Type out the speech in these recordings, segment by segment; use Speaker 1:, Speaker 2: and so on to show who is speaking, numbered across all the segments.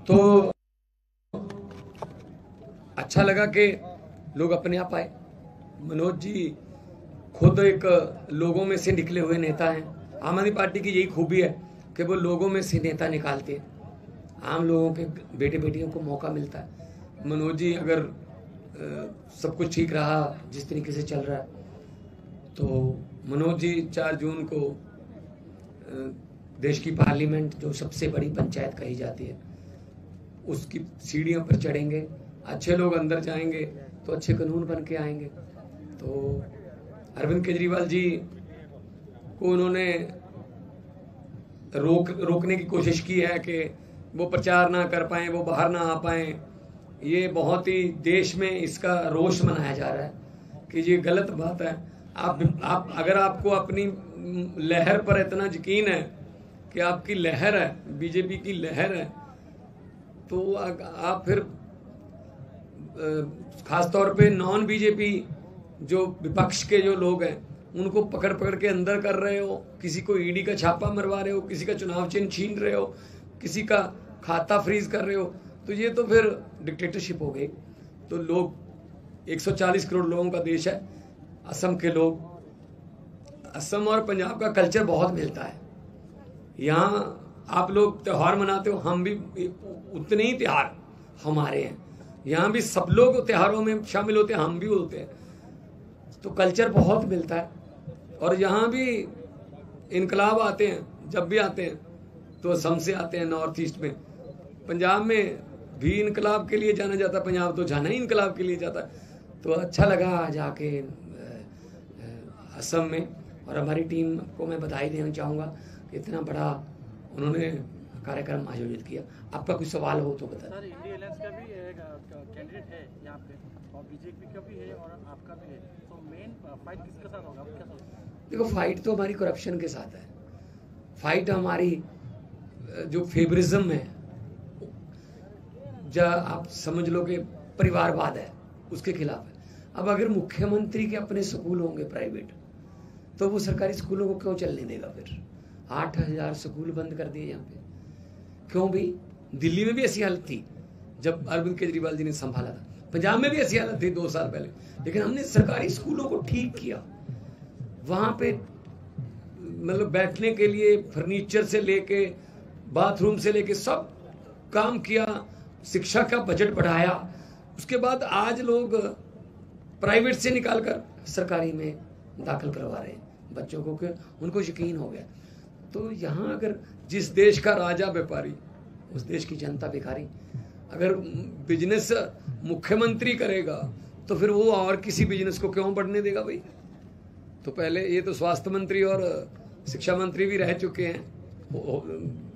Speaker 1: तो अच्छा लगा कि लोग अपने आप आए। मनोज जी खुद एक लोगों में से निकले हुए नेता हैं। आम आदमी पार्टी की यही खूबी है कि वो लोगों में से नेता निकालते हैं, आम लोगों के बेटे बेटियों को मौका मिलता है। मनोज जी अगर सब कुछ ठीक रहा जिस तरीके से चल रहा है तो मनोज जी 4 जून को देश की पार्लियामेंट जो सबसे बड़ी पंचायत कही जाती है उसकी सीढ़ियों पर चढ़ेंगे। अच्छे लोग अंदर जाएंगे तो अच्छे कानून बन के आएंगे। तो अरविंद केजरीवाल जी को उन्होंने रोकने की कोशिश की है कि वो प्रचार ना कर पाए, वो बाहर ना आ पाए। ये बहुत ही देश में इसका रोष मनाया जा रहा है कि ये गलत बात है। आप अगर आपको अपनी लहर पर इतना यकीन है कि आपकी लहर है, बीजेपी की लहर है, तो आप फिर खासतौर पे नॉन बीजेपी जो विपक्ष के जो लोग हैं उनको पकड़ पकड़ के अंदर कर रहे हो, किसी को ईडी का छापा मरवा रहे हो, किसी का चुनाव चिन्ह छीन रहे हो, किसी का खाता फ्रीज कर रहे हो, तो ये तो फिर डिक्टेटरशिप हो गई। तो लोग 140 करोड़ लोगों का देश है। असम के लोग, असम और पंजाब का कल्चर बहुत मिलता है। यहाँ आप लोग त्योहार मनाते हो, हम भी उतने ही त्योहार हमारे हैं। यहाँ भी सब लोग त्योहारों में शामिल होते हैं, हम भी होते हैं। तो कल्चर बहुत मिलता है। और यहाँ भी इनकलाब आते हैं, जब भी आते हैं तो असम से आते हैं, नॉर्थ ईस्ट में। पंजाब में भी इनकलाब के लिए जाना जाता है, पंजाब तो जाना ही इनकलाब के लिए जाता है। तो अच्छा लगा जाके असम में, और हमारी टीम को मैं बधाई देना चाहूँगा कि इतना बड़ा उन्होंने कार्यक्रम आयोजित किया। आपका कोई सवाल हो तो बताएं।
Speaker 2: सर, इंडिया अलायंस का भी कैंडिडेट है यहाँ पे, और बीजेपी का भी है और आपका भी है, तो मेन फाइट किसके साथ होगा, क्या सोचते हैं?
Speaker 1: देखो, फाइट तो हमारी करप्शन के साथ है। फाइट हमारी जो फेवरिज्म है, आप समझ लो कि परिवारवाद है, उसके खिलाफ है। अब अगर मुख्यमंत्री के अपने स्कूल होंगे प्राइवेट, तो वो सरकारी स्कूलों को क्यों चलने देगा? फिर 8000 स्कूल बंद कर दिए यहाँ पे, क्यों भी? दिल्ली में भी ऐसी हालत थी जब अरविंद केजरीवाल जी ने संभाला था, पंजाब में भी ऐसी हालत थी 2 साल पहले, लेकिन हमने सरकारी स्कूलों को ठीक किया। वहां पे मतलब बैठने के लिए फर्नीचर से लेके बाथरूम से लेके सब काम किया, शिक्षा का बजट बढ़ाया। उसके बाद आज लोग प्राइवेट से निकालकर सरकारी में दाखिल करवा रहे हैं बच्चों को, कि उनको यकीन हो गया। तो यहाँ अगर जिस देश का राजा व्यापारी, उस देश की जनता भिखारी, अगर बिजनेस मुख्यमंत्री करेगा तो फिर वो और किसी बिजनेस को क्यों बढ़ने देगा भाई? तो पहले ये तो स्वास्थ्य मंत्री और शिक्षा मंत्री भी रह चुके हैं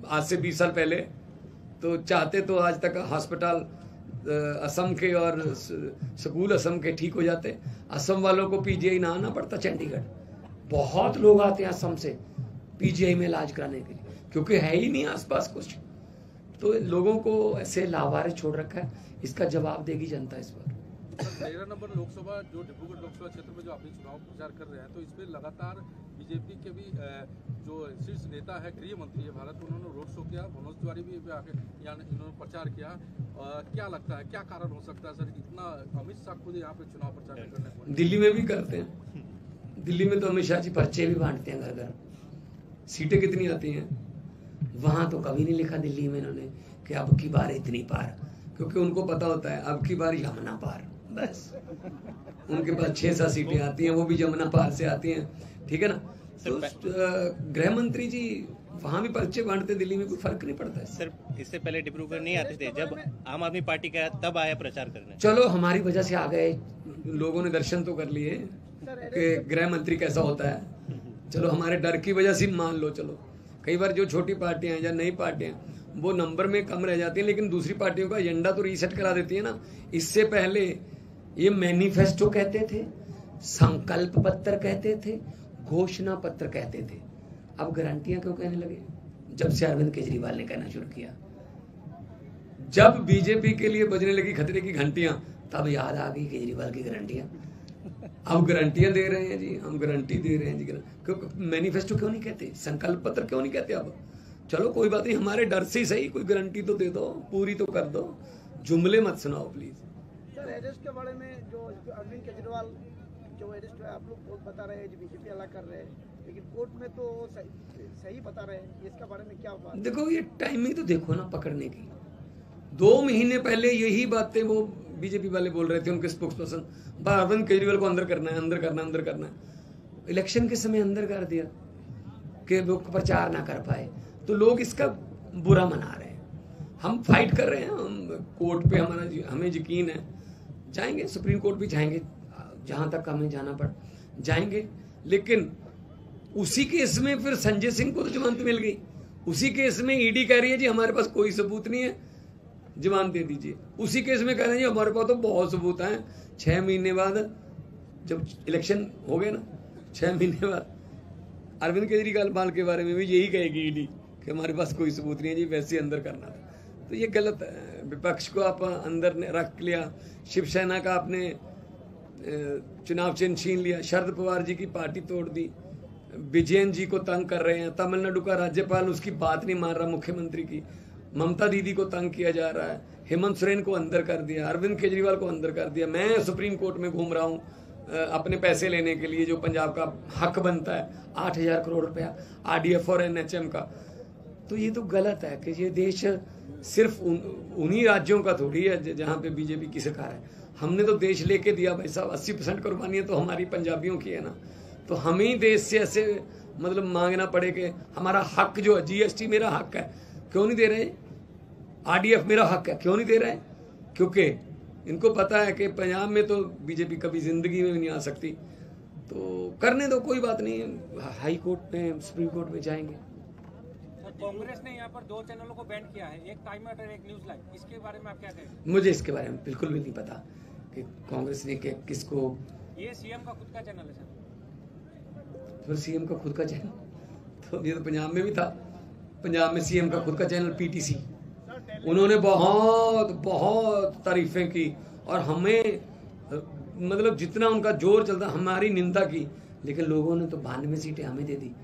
Speaker 1: आज से 20 साल पहले, तो चाहते तो आज तक अस्पताल असम के और स्कूल असम के ठीक हो जाते। असम वालों को पीजीआई ना आना पड़ता चंडीगढ़। बहुत लोग आते हैं असम से पीजीआई में इलाज कराने के लिए, क्योंकि है ही नहीं आसपास कुछ। तो लोगों को ऐसे लावारिस छोड़ रखा है, इसका जवाब देगी जनता इस पर।
Speaker 3: 13 नंबर लोकसभा जो डिब्रूगढ़ लोकसभा क्षेत्र में जो आपने चुनाव प्रचार कर रहे हैं, तो इसमें लगातार बीजेपी के भी जो शीर्ष नेता है, गृह मंत्री है भारत, उन्होंने रोड शो किया, मनोज तिवारी भी आके इन्होंने प्रचार किया। क्या लगता है, क्या कारण हो सकता है सर, इतना अमित शाह खुद यहाँ पे चुनाव प्रचार करने?
Speaker 1: दिल्ली में भी करते हैं, दिल्ली में तो अमित शाह जी पर्चे भी बांटते हैं घर घर। सीटें कितनी आती हैं? वहां तो कभी नहीं लिखा दिल्ली में इन्होंने कि अब की बार इतनी पार, क्योंकि उनको पता होता है अब की बार यमुना पार। बस उनके पास 6-7 सीटें आती हैं, वो भी यमुना पार से आती हैं, ठीक है ना। तो गृह मंत्री जी वहां भी पर्चे बांटते, दिल्ली में कोई फर्क नहीं पड़ता है।
Speaker 4: सर, इससे पहले डिब्रूगढ़ नहीं आते थे, जब आम आदमी पार्टी का तब आया प्रचार करने।
Speaker 1: चलो हमारी वजह से आ गए, लोगों ने दर्शन तो कर लिए कि गृह मंत्री कैसा होता है। चलो हमारे डर की वजह से मान लो। चलो कई बार जो छोटी पार्टियां हैं या नई पार्टियां वो नंबर में कम रह जाती हैं, लेकिन दूसरी पार्टियों का एजेंडा तो रीसेट करा देती है ना। इससे पहले ये मैनिफेस्टो कहते थे, संकल्प पत्र कहते थे, घोषणा पत्र कहते थे। अब गारंटियां क्यों कहने लगे? जब से अरविंद केजरीवाल ने कहना शुरू किया, जब बीजेपी के लिए बजने लगी खतरे की घंटियां, तब याद आ गई केजरीवाल की गारंटियां। अब गारंटियां दे रहे हैं जी, हम गारंटी दे रहे हैं जी। क्यों मैनिफेस्टो क्यों नहीं कहते, संकल्प पत्र क्यों नहीं कहते? अब चलो कोई बात नहीं, हमारे डर से ही सही, कोई गारंटी तो दे दो, पूरी तो कर दो, जुमले मत सुनाओ प्लीज।
Speaker 5: सर अरेस्ट के बारे में जो अरविंद केजरीवाल जो अरेस्ट है, आप लोग बहुत बता रहे हैं, बीजेपी अलग कर रहे हैं, लेकिन कोर्ट में तो सही बता रहे हैं, इसका बारे में क्या बात?
Speaker 1: देखो ये टाइमिंग तो देखो ना पकड़ने की। 2 महीने पहले यही बातें वो बीजेपी वाले बोल रहे थे, उनके स्पोक्स पर्सन, अरविंद केजरीवाल को अंदर करना है, अंदर करना है, अंदर करना है। इलेक्शन के समय अंदर कर दिया कि वो प्रचार ना कर पाए, तो लोग इसका बुरा मना रहे हैं। हम फाइट कर रहे हैं, हम कोर्ट पे हमें यकीन है, जाएंगे सुप्रीम कोर्ट भी जाएंगे, जहां तक हमें जाना पड़ जाएंगे। लेकिन उसी केस में फिर संजय सिंह को तो जमानत मिल गई, उसी केस में ईडी कह रही है जी हमारे पास कोई सबूत नहीं है, जमानत दे दीजिए। उसी केस में कह रहे हैं जी हमारे पास तो बहुत सबूत हैं। 6 महीने बाद जब इलेक्शन हो गए ना, 6 महीने बाद अरविंद केजरीवाल के बारे में भी यही कहेगी ईडी कि हमारे पास कोई सबूत नहीं है जी, वैसे अंदर करना था। तो ये गलत है। विपक्ष को आप अंदर रख लिया, शिवसेना का आपने चुनाव चिन्ह छीन लिया, शरद पवार जी की पार्टी तोड़ दी, विजयन जी को तंग कर रहे हैं, तमिलनाडु का राज्यपाल उसकी बात नहीं मान रहा, मुख्यमंत्री की, ममता दीदी को तंग किया जा रहा है, हेमंत सोरेन को अंदर कर दिया, अरविंद केजरीवाल को अंदर कर दिया। मैं सुप्रीम कोर्ट में घूम रहा हूँ अपने पैसे लेने के लिए, जो पंजाब का हक बनता है 8,000 करोड़ रुपया RDF और NHM का। तो ये तो गलत है कि ये देश सिर्फ उन्हीं राज्यों का थोड़ी है जहाँ पे बीजेपी की सरकार है। हमने तो देश लेके दिया भाई साहब, 80% कुर्बानियाँ तो हमारी पंजाबियों की है ना। तो हमें ही देश से ऐसे मतलब मांगना पड़े कि हमारा हक जो है, GST मेरा हक है, क्यों नहीं दे रहे? RDF मेरा हक है, क्यों नहीं दे रहे? क्योंकि इनको पता है कि पंजाब में तो बीजेपी कभी जिंदगी में भी नहीं आ सकती। तो करने दो, कोई बात नहीं, हाई कोर्ट में सुप्रीम कोर्ट में जाएंगे।
Speaker 6: कांग्रेस ने यहाँ पर 2 चैनलों को बैन किया है, एक टाइम आउट और एक न्यूज लाइव, इसके बारे में आप क्या कहेंगे?
Speaker 1: मुझे इसके बारे में बिल्कुल भी नहीं पता कि कांग्रेस ने किसको।
Speaker 6: ये सीएम का खुद का चैनल है सर।
Speaker 1: फिर सीएम का खुद का चैनल, तो ये तो पंजाब में भी था, पंजाब में सीएम का खुद का चैनल PTC, उन्होंने बहुत बहुत तारीफें की और हमें मतलब जितना उनका जोर चलता हमारी निंदा की, लेकिन लोगों ने तो 92 सीटें हमें दे दी।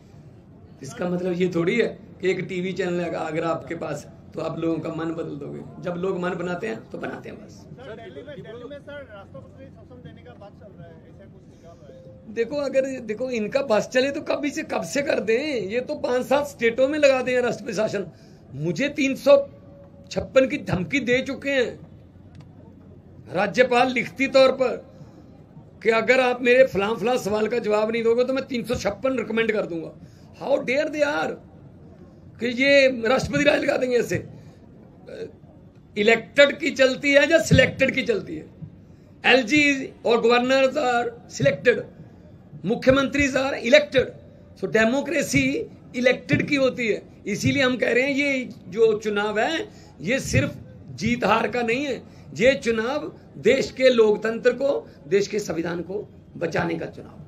Speaker 1: इसका मतलब ये थोड़ी है कि एक टीवी चैनल है अगर आपके पास तो आप लोगों का मन बदल दोगे। जब लोग मन बनाते हैं तो बनाते हैं बस।
Speaker 5: दिल्ली में सर राष्ट्रपति शासन देने का बात चल रहा है, ऐसा कुछ निकाल रहा है।
Speaker 1: देखो अगर देखो इनका बस चले तो कब से कर दें, ये तो 5-7 स्टेटों में लगा दें राष्ट्रपति शासन। मुझे 356 की धमकी दे चुके हैं राज्यपाल लिखती तौर पर कि अगर आप मेरे फलां सवाल का जवाब नहीं दोगे तो मैं 356 रिकमेंड कर दूंगा। हाउ डेयर दे आर कि ये राष्ट्रपति राज लगा देंगे। ऐसे इलेक्टेड की चलती है या सिलेक्टेड की चलती है? LG और गवर्नर्स आर सिलेक्टेड, मुख्यमंत्री are elected. So democracy elected की होती है। इसीलिए हम कह रहे हैं ये जो चुनाव है ये सिर्फ जीत हार का नहीं है, ये चुनाव देश के लोकतंत्र को, देश के संविधान को बचाने का चुनाव।